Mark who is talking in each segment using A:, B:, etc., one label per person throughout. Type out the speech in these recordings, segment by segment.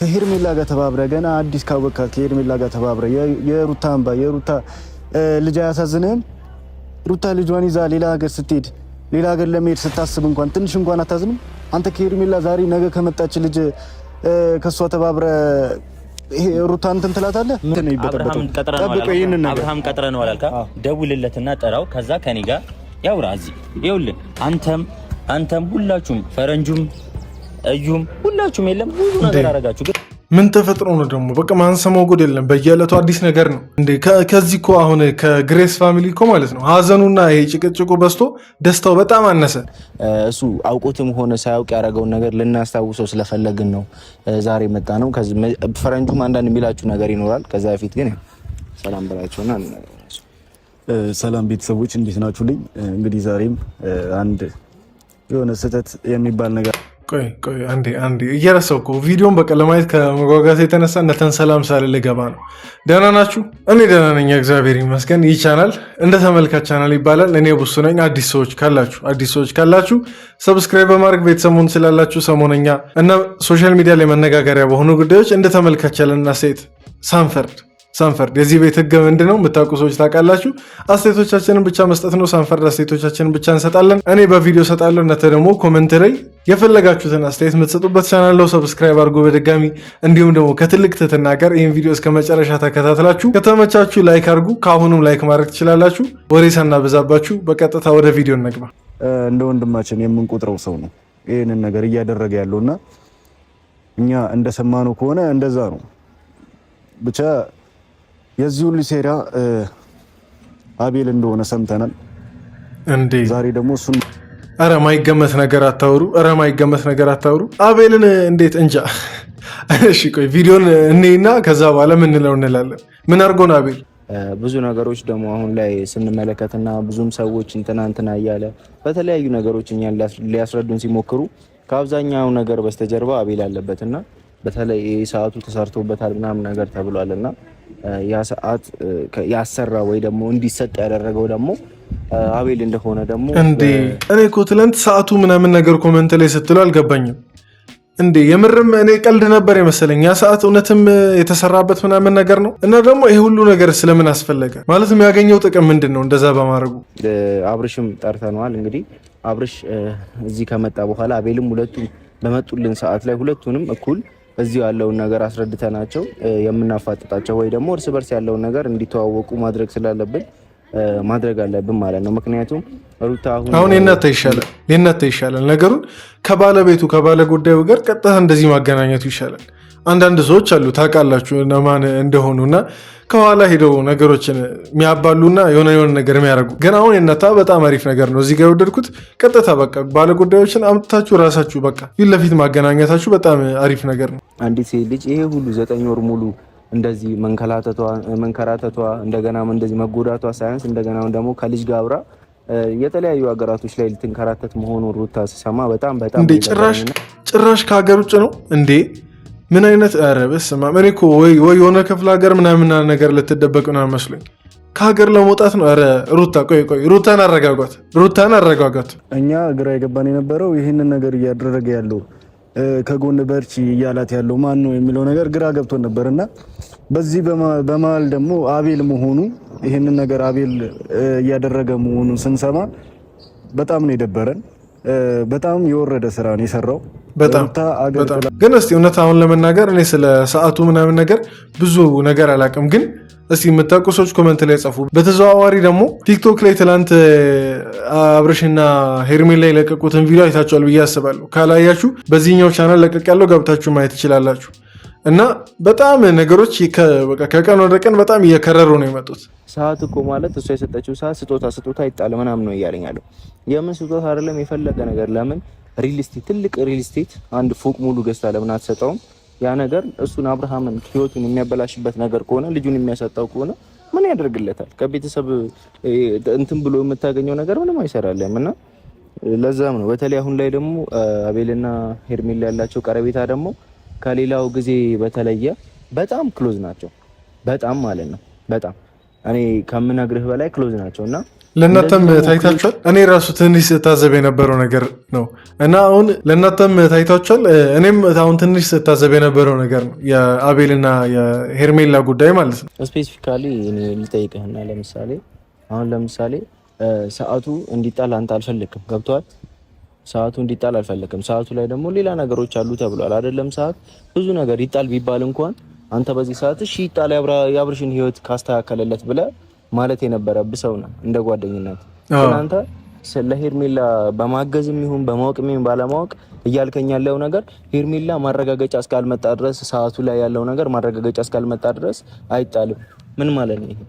A: ከሄርሜላ ጋር ተባብረ ገና አዲስ ካወካ ከሄርሜላ ጋር ተባብረ የሩታ አምባ የሩታ ልጅ አያሳዝንህም? ሩታ ልጇን ይዛ ሌላ ሀገር ስትሄድ ሌላ ሀገር ለመሄድ ስታስብ እንኳን ትንሽ እንኳን አታዝንም? አንተ ከሄርሜላ ዛሬ ነገ ከመጣች ልጅ ከሷ ተባብረ ሩታ እንትን ትላታለህ? ምን ይበጠበጠው?
B: አብርሃም ቀጥረ ነው አላልካ? ደውልለትና ጠራው። ከዛ ከኔ ጋር ያውራ። እዚህ ይኸውልህ አንተም ሁላችሁም ፈረንጁም እዩም ሁላችሁም የለም ብዙ ነገር አረጋችሁ።
C: ምን ተፈጥሮ ነው ደግሞ? በቃ ማንሰማው ጉድ የለም። በየዕለቱ አዲስ ነገር ነው እንዴ? ከዚህ እኮ አሁን ከግሬስ ፋሚሊ እኮ ማለት ነው ሀዘኑና ይሄ ጭቅጭቁ በዝቶ ደስታው በጣም አነሰ።
D: እሱ አውቆትም ሆነ ሳያውቅ ያደረገውን ነገር ልናስታውሰው ስለፈለግን ነው ዛሬ መጣ ነው። ፈረንጁም አንዳንድ የሚላችሁ ነገር ይኖራል። ከዛ በፊት ግን ሰላም በላቸውና
A: ሰላም ቤተሰቦች እንዴት ናችሁልኝ? እንግዲህ ዛሬም አንድ የሆነ ስህተት የሚባል ነገር
C: ቆይ አንዴ እየረሳሁ እኮ ቪዲዮን በቃ ለማየት ከመጓጓት የተነሳ እነተን ሰላም ሳለ ልገባ ነው። ደህና ናችሁ? እኔ ደህና ነኝ እግዚአብሔር ይመስገን። ይህ ቻናል እንደ ተመልካች ቻናል ይባላል። እኔ ቡሱ ነኝ። አዲስ ሰዎች ካላችሁ ሰብስክራይብ በማድረግ ቤተሰቡን ስላላችሁ ሰሞነኛ እና ሶሻል ሚዲያ ላይ መነጋገሪያ በሆኑ ጉዳዮች እንደ ተመልካች ያለና ሴት ሳንፈርድ የዚህ ቤት ህግ ምንድን ነው የምታውቁ ሰዎች ታውቃላችሁ። አስተያየቶቻችንን ብቻ መስጠት ነው። ሳንፈርድ አስተያየቶቻችንን ብቻ እንሰጣለን። እኔ በቪዲዮ ሰጣለሁ፣ እናንተ ደግሞ ኮሜንት ላይ የፈለጋችሁትን አስተያየት የምትሰጡበት ቻናል ነው። ሰብስክራይብ አድርጎ በድጋሚ እንዲሁም ደግሞ ከትልቅ ትህትና ጋር ይህን ቪዲዮ እስከ መጨረሻ ተከታትላችሁ ከተመቻችሁ ላይክ አድርጉ። ከአሁኑም ላይክ ማድረግ ትችላላችሁ። ወሬ ሳናበዛባችሁ በቀጥታ ወደ ቪዲዮ እንግባ።
A: እንደ ወንድማችን የምንቆጥረው ሰው ነው ይህንን ነገር እያደረገ ያለውና እኛ እንደሰማነው ከሆነ እንደዛ ነው ብቻ የዚህ ሁሉ ሴራ አቤል እንደሆነ ሰምተናል።
C: እንዴ
A: ዛሬ ደግሞ እሱን
C: ኧረ ማይገመት ነገር አታውሩ። አቤልን እንዴት እንጃ። እሺ ቆይ ቪዲዮን እኔና ከዛ በኋላ ምን እንላለን? ምን አድርጎ ነው አቤል?
D: ብዙ ነገሮች ደግሞ አሁን ላይ ስንመለከትና ብዙም ሰዎች እንትና እያለ በተለያዩ ነገሮች እኛን ሊያስረዱን ሲሞክሩ ከአብዛኛው ነገር በስተጀርባ አቤል አለበትና በተለይ ሰዓቱ ተሰርቶበታል ምናምን ነገር ተብሏልና ያ ሰዓት ያሰራ ወይ ደግሞ እንዲሰጥ ያደረገው ደግሞ አቤል እንደሆነ ደግሞ
C: እንዴ እኔ እኮ ትላንት ሰዓቱ ምናምን ነገር ኮሜንት ላይ ስትሉ አልገባኝም። እንዴ የምርም እኔ ቀልድ ነበር የመሰለኝ። ያ ሰዓት እውነትም የተሰራበት ምናምን ነገር ነው። እና ደግሞ ይሄ ሁሉ ነገር ስለምን አስፈለገ? ማለትም ያገኘው ጥቅም ምንድን ነው እንደዛ በማድረጉ?
D: አብርሽም ጠርተነዋል። እንግዲህ አብርሽ እዚህ ከመጣ በኋላ አቤልም ሁለቱም በመጡልን ሰዓት ላይ ሁለቱንም እኩል እዚህ ያለውን ነገር አስረድተናቸው የምናፋጥጣቸው ወይ ደግሞ እርስ በርስ ያለውን ነገር እንዲተዋወቁ ማድረግ ስላለብን ማድረግ አለብን ማለት ነው። ምክንያቱም ሩታ
C: አሁን የእናንተ ይሻላል ነገሩን ከባለቤቱ ከባለ ጉዳዩ ጋር ቀጥታ እንደዚህ ማገናኘቱ ይሻላል። አንዳንድ ሰዎች አሉ ታውቃላችሁ እነማን እንደሆኑና ከኋላ ሄደው ነገሮችን የሚያባሉና የሆነ ነገር የሚያደርጉ። ግን አሁን የእናንተ በጣም አሪፍ ነገር ነው እዚህ ጋር የወደድኩት። ቀጥታ በቃ ባለጉዳዮችን አምጥታችሁ ራሳችሁ በቃ ፊት ለፊት ማገናኘታችሁ በጣም አሪፍ ነገር ነው።
D: አንዲት ሴት ልጅ ይሄ ሁሉ 9 ወር ሙሉ እንደዚህ መንከራተቷ እንደገና እንደዚህ መጎዳቷ ሳያንስ እንደገና ደግሞ ከልጅ ጋር አብራ የተለያዩ ሀገራቶች ላይ ልትንከራተት መሆኑን ሩታ ሲሰማ በጣም
C: እንዴ ጭራሽ ከሀገር ውጭ ነው እንዴ? ምን አይነት ኧረ በስመ አብ። እኔ እኮ ወይ የሆነ ክፍለ ሀገር ምናምን ነገር ልትደበቅ ነው መስሎኝ ከሀገር ለመውጣት ነው። ኧረ ሩታ ቆይ ሩታን አረጋጓት። እኛ
A: ግራ የገባን የነበረው ይህንን ነገር እያደረገ ያለው ከጎን በርቺ እያላት ያለው ማን ነው የሚለው ነገር ግራ ገብቶን ነበርና በዚህ በመሀል ደግሞ አቤል መሆኑ ይህንን ነገር አቤል እያደረገ መሆኑን ስንሰማ በጣም ነው የደበረን። በጣም የወረደ ስራ ነው የሰራው።
C: በጣም ግን እስቲ እውነት አሁን ለመናገር እኔ ስለ ሰዓቱ ምናምን ነገር ብዙ ነገር አላውቅም። ግን እስቲ የምታውቁ ሰዎች ኮመንት ላይ ጻፉ። በተዘዋዋሪ ደግሞ ቲክቶክ ላይ ትላንት አብርሽና ሄርሜላ ላይ ለቀቁትን ቪዲዮ አይታችኋል ብዬ አስባለሁ። ካላያችሁ በዚህኛው ቻናል ለቀቅ ያለው ገብታችሁ ማየት ትችላላችሁ። እና በጣም ነገሮች ከቀን ወደ ቀን በጣም እየከረሩ ነው የመጡት።
D: ሰዓት እኮ ማለት እሷ የሰጠችው ሰዓት ስጦታ ይጣል ምናምን ነው እያለኝ ያለው። የምን ስጦታ አይደለም የፈለገ ነገር ለምን ትልቅ ሪል ስቴት አንድ ፎቅ ሙሉ ገዝታ ለምን አትሰጠውም? ያ ነገር እሱን አብርሃምን ህይወቱን የሚያበላሽበት ነገር ከሆነ ልጁን የሚያሰጣው ከሆነ ምን ያደርግለታል? ከቤተሰብ እንትን ብሎ የምታገኘው ነገር ምንም አይሰራልም። እና ለዛም ነው በተለይ አሁን ላይ ደግሞ አቤልና ሄርሜላ ያላቸው ቀረቤታ ደግሞ ከሌላው ጊዜ በተለየ በጣም ክሎዝ ናቸው። በጣም ማለት ነው በጣም እኔ ከምነግርህ በላይ ክሎዝ ናቸውና
C: ለእናንተም ታይታችኋል። እኔ ራሱ ትንሽ ስታዘብ የነበረው ነገር ነው እና አሁን ለእናንተም ታይታችኋል። እኔም አሁን ትንሽ ስታዘብ የነበረው ነገር ነው የአቤልና የሄርሜላ ጉዳይ ማለት ነው።
D: ስፔሲፊካሊ እኔ ልጠይቅህና ለምሳሌ ሰዓቱ እንዲጣል አንተ አልፈልግም። ገብቶሃል? ሰዓቱ እንዲጣል አልፈልግም። ሰዓቱ ላይ ደግሞ ሌላ ነገሮች አሉ ተብሏል አይደለም? ሰዓት ብዙ ነገር ይጣል ቢባል እንኳን አንተ በዚህ ሰዓት እሺ ይጣል የአብርሽን ህይወት ካስተካከለለት ብለህ ማለት የነበረብህ ሰው ነው እንደ ጓደኝነት። ግን አንተ ስለ ሄርሜላ በማገዝም ይሁን በማወቅም ይሁን ባለማወቅ እያልከኝ ያለው ነገር ሄርሜላ ማረጋገጫ እስካልመጣ ድረስ ሰዓቱ ላይ ያለው ነገር ማረጋገጫ እስካልመጣ ድረስ አይጣልም። ምን ማለት ነው ይሄ?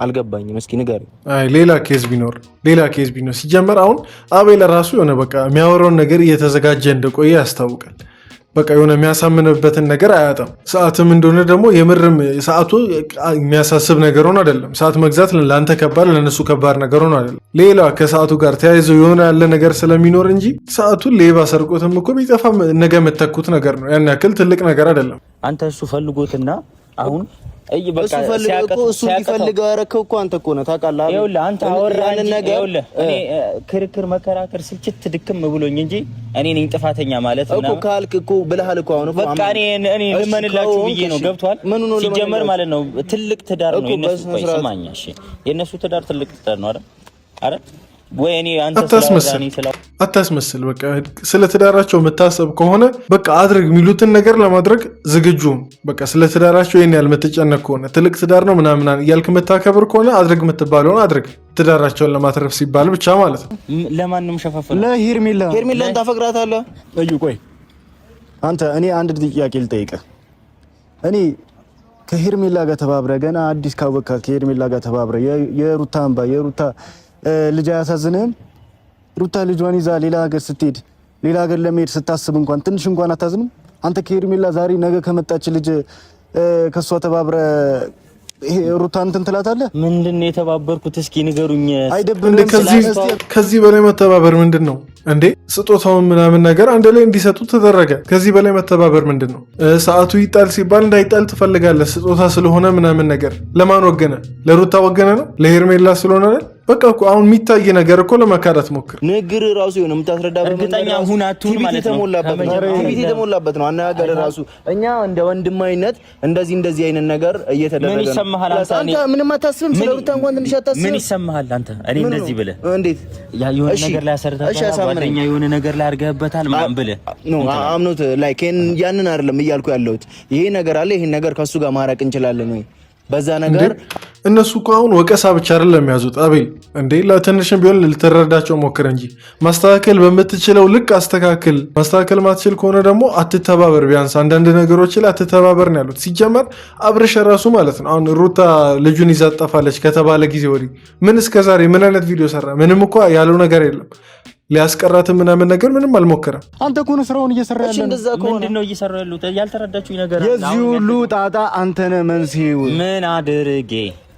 D: አልገባኝም። እስኪ ንገረኝ።
C: አይ ሌላ ኬዝ ቢኖር ሲጀመር አሁን አቤል ራሱ የሆነ በቃ የሚያወራውን ነገር እየተዘጋጀ እንደቆየ ያስታውቃል። በቃ የሆነ የሚያሳምንበትን ነገር አያጣም። ሰዓትም እንደሆነ ደግሞ የምርም ሰዓቱ የሚያሳስብ ነገር ሆኖ አይደለም። ሰዓት መግዛት ለአንተ ከባድ ለነሱ ከባድ ነገር ሆኖ አይደለም። ሌላ ከሰዓቱ ጋር ተያይዘው የሆነ ያለ ነገር ስለሚኖር እንጂ ሰዓቱን ሌባ ሰርቆትም እኮ ቢጠፋ ነገ የምተኩት ነገር ነው። ያን ያክል ትልቅ ነገር አይደለም።
B: አንተ እሱ ፈልጎትና አሁን
D: እሱ ሊፈልገው ያረከው እኮ አንተ እኮ ነህ ታውቃለህ።
B: ይኸውልህ አንተ አወራን ነገር ይኸውልህ እኔ ክርክር መከራከር ስልችት ድክም ብሎኝ እንጂ እኔ ነኝ ጥፋተኛ ማለት ነው እኮ ካልክ እኮ ብለሃል እኮ አሁን እኮ በቃ እኔ ልመንላችሁ ብዬ ነው። ገብቷል? ሲጀመር ማለት ነው ትልቅ ትዳር ነው የነሱ። ቆይ ስማኝ እሺ፣ የነሱ ትዳር ትልቅ ትዳር ነው አይደል? ወይ እኔ አንተ
C: አታስመስል። በቃ ስለ ትዳራቸው የምታሰብ ከሆነ በቃ አድርግ የሚሉትን ነገር ለማድረግ ዝግጁ። በቃ ስለ ትዳራቸው ይሄን ያህል የምትጨነቅ ከሆነ ትልቅ ትዳር ነው ምናምን እያልክ የምታከብር ከሆነ አድርግ የምትባለውን አድርግ። ትዳራቸውን ለማትረፍ ሲባል ብቻ ማለት ነው።
B: ለማንም ሸፋፈን
D: ሄርሜላን ታፈቅራታለህ?
A: እዩ ቆይ አንተ እኔ አንድ ጥያቄ ልጠይቅህ። እኔ ከሄርሜላ ጋር ተባብረ ገና አዲስ ካወካ ከሄርሜላ ጋር ተባብረ የሩታ አምባ የሩታ ልጅ አያሳዝንህም? ሩታ ልጇን ይዛ ሌላ ሀገር ስትሄድ ሌላ ሀገር ለመሄድ ስታስብ እንኳን ትንሽ እንኳን አታዝንም? አንተ ከሄርሜላ ዛሬ ነገ ከመጣች ልጅ ከሷ ተባብረ ሩታ እንትን ትላታለህ?
B: ምንድን ነው የተባበርኩት? እስኪ ንገሩኝ።
A: አይደብርም?
C: ከዚህ በላይ መተባበር ምንድን ነው እንዴ? ስጦታውን ምናምን ነገር አንድ ላይ እንዲሰጡ ተደረገ። ከዚህ በላይ መተባበር ምንድን ነው? ሰዓቱ ይጣል ሲባል እንዳይጣል ትፈልጋለህ። ስጦታ ስለሆነ ምናምን ነገር ለማን ወገነ? ለሩታ ወገነ ነው? ለሄርሜላ ስለሆነ አይደል? በቃ እኮ አሁን የሚታይ ነገር እኮ ለመካዳት ሞክር።
D: ንግር ራሱ የሆነ የምታስረዳበት
B: እርግጠኛ ሁን አትሁን ማለት ነው።
D: የተሞላበት ነው አነጋገር ራሱ። እኛ እንደ ወንድማዊነት እንደዚህ አይነት ነገር እየተደረገ
B: ምን ይሰማሃል አንተ?
D: ምንም አታስብም። ስለ ሩታ እንኳን ትንሽ አታስብም።
B: ምን ይሰማሃል አንተ? እኔ እንደዚህ ብለህ
D: እንዴት
B: የሆነ ነገር ላይ አሰርተሃል፣ ጓደኛ የሆነ ነገር ላይ አድርገህበታል ምናምን ብለህ
D: አምኖት ላይክ ያንን አይደለም እያልኩ ያለሁት። ይሄ ነገር አለ፣ ይሄን ነገር ከሱ ጋር ማራቅ እንችላለን ወይ? በዛ ነገር
C: እነሱ እኮ አሁን ወቀሳ ብቻ አይደለም የሚያዙት። አቤል እንዴ ለትንሽም ቢሆን ልትረዳቸው ሞክር እንጂ ማስተካከል በምትችለው ልክ አስተካክል። ማስተካከል ማትችል ከሆነ ደግሞ አትተባበር። ቢያንስ አንዳንድ ነገሮች ላይ አትተባበር ነው ያሉት። ሲጀመር አብርሽ ራሱ ማለት ነው አሁን ሩታ ልጁን ይዛ ጠፋለች ከተባለ ጊዜ ወዲህ ምን እስከዛሬ ምን አይነት ቪዲዮ ሰራ? ምንም እኮ ያለው ነገር የለም። ሊያስቀራት ምናምን ነገር ምንም አልሞከረም።
A: አንተ እኮ ነው ስራውን እየሰራ ያለው።
B: ምንድነው እየሰራ ያለው? ያልተረዳችሁኝ ነገር አለ።
A: የዚህ ሁሉ ጣጣ አንተ ነህ መንስኤው።
B: ምን አድርጌ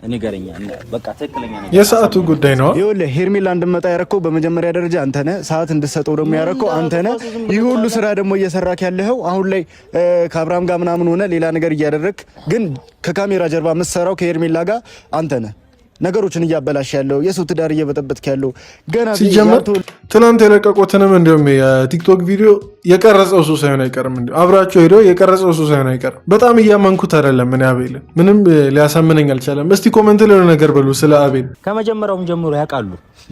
B: ንገረኛ። በቃ ትክክለኛ ነገር
C: የሰዓቱ ጉዳይ ነው።
A: ይኸውልህ ሄርሜላ እንድመጣ ያረከው በመጀመሪያ ደረጃ አንተ ነህ። ሰዓት እንድሰጠው ደግሞ ያረከው አንተ ነህ። ይህ ሁሉ ስራ ደግሞ እየሰራክ ያለኸው አሁን ላይ ከአብርሃም ጋር ምናምን ሆነ ሌላ ነገር እያደረክ ግን ከካሜራ ጀርባ የምትሰራው ከሄርሜላ ጋር አንተ ነህ። ነገሮችን እያበላሽ ያለው የሰው ትዳር እየበጠበጥክ ያለው ገና
C: ሲጀመር ትናንት የለቀቁትንም እንዲሁም የቲክቶክ ቪዲዮ የቀረጸው እሱ ሳይሆን አይቀርም። እንዲሁ አብራቸው ሄዶ የቀረጸው እሱ ሳይሆን አይቀርም። በጣም እያመንኩት አይደለም። ምን አቤልን ምንም ሊያሳምነኝ አልቻለም። እስቲ ኮሜንት ላይ ነገር በሉ ስለ አቤል።
B: ከመጀመሪያውም ጀምሮ ያውቃሉ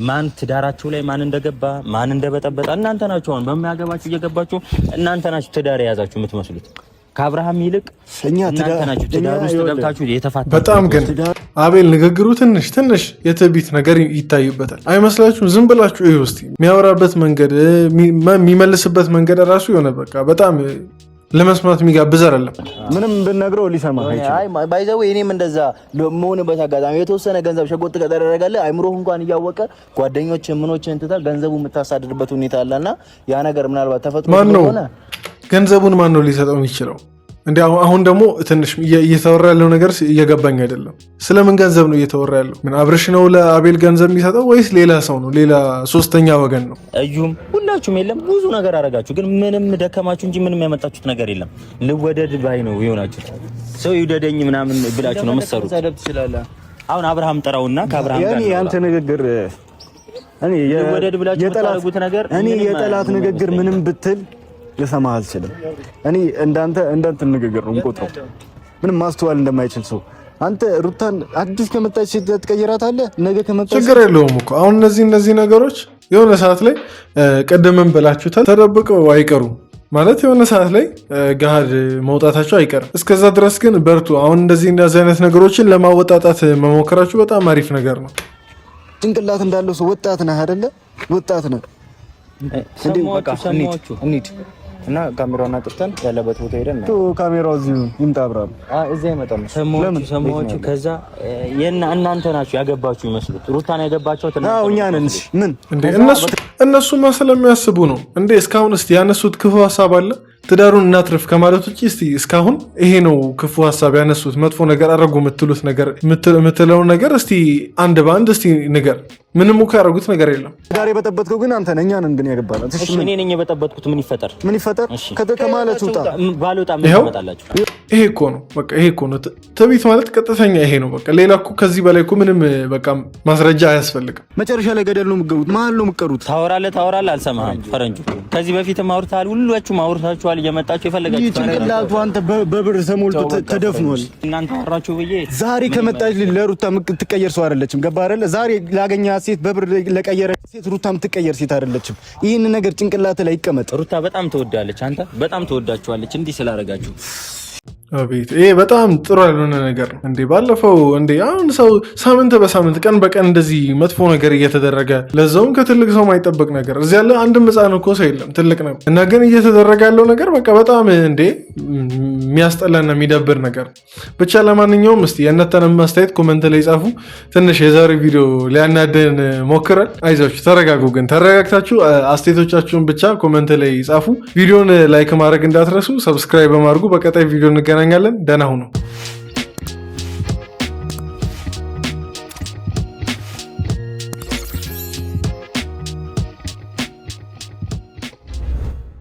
B: ማን ትዳራቸው ላይ ማን እንደገባ ማን እንደበጠበጣ። እናንተ ናችሁ አሁን በሚያገባችሁ እየገባችሁ እናንተ ናችሁ ትዳር የያዛችሁ የምትመስሉት። ከአብርሃም ይልቅ
A: እኛ
B: ትዳር ውስጥ ገብታችሁ የተፋታችሁ።
C: በጣም ግን አቤል ንግግሩ ትንሽ የትዕቢት ነገር ይታይበታል አይመስላችሁም? ዝም ብላችሁ ይሄ ውስጥ የሚያወራበት መንገድ የሚመልስበት መንገድ ራሱ የሆነ በቃ በጣም ለመስማት የሚጋብዝ አይደለም።
A: ምንም ብንነግረው ሊሰማ አይችልም።
D: ባይዘው እኔም እንደዛ መሆንበት አጋጣሚ የተወሰነ ገንዘብ ሸጎጥ ከተደረገለ አይምሮህ እንኳን እያወቀ ጓደኞች ምኖችን እንትታል ገንዘቡ የምታሳድርበት ሁኔታ አለና ያ ነገር ምናልባት ተፈጥሮ ሆነ
C: ገንዘቡን ማን ነው ሊሰጠው የሚችለው? እንዴ አሁን ደግሞ ትንሽ እየተወራ ያለው ነገር እየገባኝ አይደለም። ስለምን ገንዘብ ነው እየተወራ ያለው? ምን አብርሽ ነው ለአቤል ገንዘብ የሚሰጠው ወይስ ሌላ ሰው ነው? ሌላ ሶስተኛ ወገን ነው?
B: እዩም ሁላችሁም የለም ብዙ ነገር አረጋችሁ፣ ግን ምንም ደከማችሁ እንጂ ምንም ያመጣችሁት ነገር የለም። ልወደድ ባይ ነው የሆናችሁት። ሰው ይውደደኝ ምናምን ብላችሁ ነው መሰሩት። አሁን አብርሃም ጠራውና ከአብርሃም ጋር
A: ያንተ ንግግር እኔ የጠላት ንግግር ምንም ብትል ልሰማህ አልችልም። እኔ እንዳንተ ንግግር ነው የምቆጥረው፣ ምንም ማስተዋል እንደማይችል ሰው። አንተ ሩታን አዲስ ከመጣች ሴት ትቀይራታለህ፣ ነገ ከመጣች
C: ችግር የለውም እኮ። አሁን እነዚህ ነገሮች የሆነ ሰዓት ላይ ቀደምን ብላችሁታል፣ ተደብቀው አይቀሩም ማለት የሆነ ሰዓት ላይ ገሃድ መውጣታቸው አይቀርም። እስከዛ ድረስ ግን በርቱ። አሁን እንደዚህ አይነት ነገሮችን ለማወጣጣት መሞከራችሁ በጣም አሪፍ ነገር ነው።
A: ጭንቅላት እንዳለው ሰው ወጣት ነህ አይደለ? ወጣት ነህ።
D: እንሂድ እና ካሜራውን አጥፍተን ያለበት ቦታ ሄደን
A: ነው። ካሜራው እዚህ ይምጣ። አብራም
D: እዚህ አይመጣም።
B: ሰሞቹ ከዛ እናንተ ናችሁ ያገባችሁ ይመስሉት። ሩታን ያገባቸው
A: እኛ ነን። እሺ ምን
C: እንዴ እነሱማ ስለሚያስቡ ነው እንዴ? እስካሁን እስቲ ያነሱት ክፉ ሀሳብ አለ? ትዳሩን እናትርፍ ከማለት ውጭ እስቲ እስካሁን ይሄ ነው ክፉ ሀሳብ ያነሱት፣ መጥፎ ነገር አረጉ የምትሉት ነገር የምትለውን ነገር እስቲ አንድ በአንድ እስቲ ንገር። ምንም እኮ ያደረጉት ነገር የለም።
A: ዛሬ በጠበጥከው ግን አንተ ነህ። እኛ ነን ግን ያገባናል።
B: እሺ እኔ ነኝ የበጠበጥኩት። ምን ይፈጠር
A: ከማለት ውጣ።
B: ባልወጣ ምን ታመጣላችሁ?
C: ይሄ እኮ ነው በቃ። ይሄ እኮ ነው ትዕቢት ማለት ቀጥተኛ ይሄ ነው በቃ። ሌላ እኮ ከዚህ በላይ እኮ ምንም በቃ ማስረጃ አያስፈልግም።
A: መጨረሻ ላይ ገደል ነው የምትገቡት፣ መሀል ነው የምትቀሩት።
B: ታወራለህ አልሰማህም? ፈረንጁ ከዚህ በፊትም አውርተሃል፣ ሁላችሁም አውርታችኋል። እየመጣችሁ የፈለጋችሁ
A: ጭንቅላቱ አንተ በብር ተሞልቶ ተደፍኗል።
B: እናንተ አወራችሁ ብዬ
A: ዛሬ ከመጣች ለሩታ የምትቀየር ሰው አይደለችም። ገባህ አይደለ? ዛሬ ላገኛት ሴት በብር ለቀየረ ሴት ሩታ የምትቀየር ሴት አይደለችም። ይህን ነገር ጭንቅላት ላይ ይቀመጥ።
B: ሩታ በጣም ትወዳለች፣ አንተ በጣም ትወዳችኋለች። እንዲህ ስላደረጋችሁ
C: አቤት ይሄ በጣም ጥሩ ያልሆነ ነገር ነው እንዴ! ባለፈው እንዴ አሁን ሰው ሳምንት በሳምንት ቀን በቀን እንደዚህ መጥፎ ነገር እየተደረገ ለዛውም ከትልቅ ሰው ማይጠበቅ ነገር እዚህ ያለ አንድም ሕፃን እኮ ሰው የለም ትልቅ ነው እና ግን እየተደረገ ያለው ነገር በቃ በጣም እንዴ የሚያስጠላና የሚደብር ነገር። ብቻ ለማንኛውም እስቲ የእናንተንም አስተያየት ኮመንት ላይ ጻፉ። ትንሽ የዛሬ ቪዲዮ ሊያናደን ሞክረን፣ አይዟችሁ ተረጋጉ። ግን ተረጋግታችሁ አስተያየቶቻችሁን ብቻ ኮመንት ላይ ጻፉ። ቪዲዮን ላይክ ማድረግ እንዳትረሱ፣ ሰብስክራይብ በማድረጉ በቀጣይ ቪዲዮ እንገናኛለን። ደህና ሁኑ።